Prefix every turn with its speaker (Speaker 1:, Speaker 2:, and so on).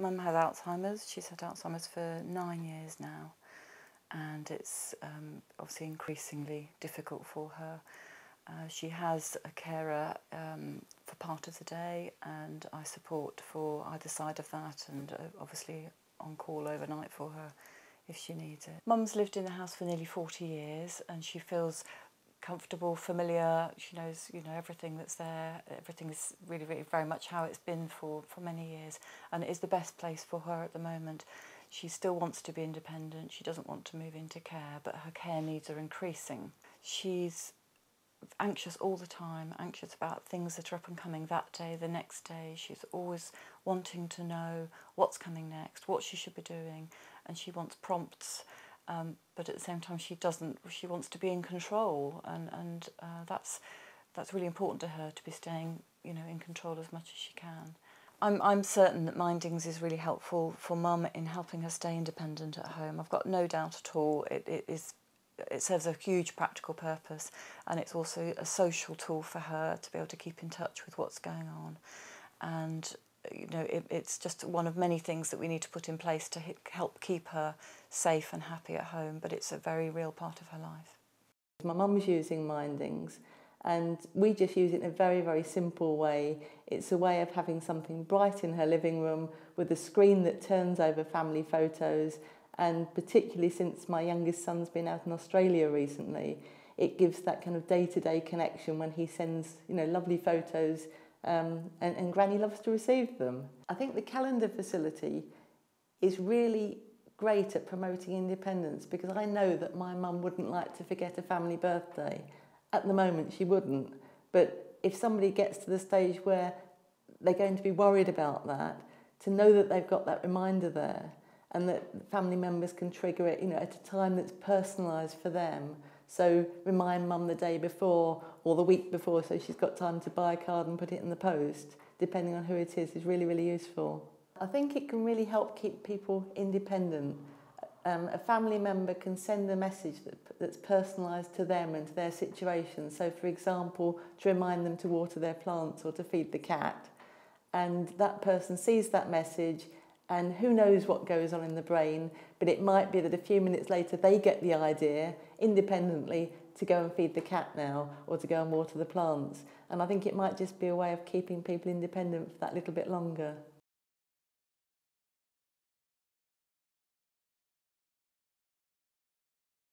Speaker 1: Mum has Alzheimer's. She's had Alzheimer's for 9 years now, and it's obviously increasingly difficult for her. She has a carer for part of the day, and I support for either side of that, and obviously on call overnight for her if she needs it. Mum's lived in the house for nearly 40 years, and she feels comfortable, familiar. She knows, everything that's there. Everything is really, really very much how it's been for many years, and it is the best place for her at the moment. She still wants to be independent. She doesn't want to move into care, but her care needs are increasing. She's anxious all the time, anxious about things that are up and coming that day, the next day. She's always wanting to know what's coming next, what she should be doing, and she wants prompts. But at the same time, she doesn't. She wants to be in control, and that's really important to her, to be staying, in control as much as she can. I'm certain that Mindings is really helpful for Mum in helping her stay independent at home. I've got no doubt at all. It serves a huge practical purpose, and it's also a social tool for her to be able to keep in touch with what's going on. And it's just one of many things that we need to put in place to help keep her safe and happy at home, but it's a very real part of her life.
Speaker 2: My mum's using Mindings, and we just use it in a very, very simple way. It's a way of having something bright in her living room with a screen that turns over family photos, and particularly since my youngest son's been out in Australia recently, it gives that kind of day-to-day connection when he sends, lovely photos, and Granny loves to receive them. I think the calendar facility is really great at promoting independence, because I know that my mum wouldn't like to forget a family birthday. At the moment she wouldn't, but if somebody gets to the stage where they're going to be worried about that, to know that they've got that reminder there, and that family members can trigger it, at a time that's personalised for them. So remind Mum the day before or the week before, so she's got time to buy a card and put it in the post, depending on who it is really, really useful. I think it can really help keep people independent. A family member can send a message that's personalised to them and to their situation. So, for example, to remind them to water their plants or to feed the cat. And that person sees that message, and who knows what goes on in the brain, but it might be that a few minutes later they get the idea independently to go and feed the cat now, or to go and water the plants. And I think it might just be a way of keeping people independent for that little bit longer.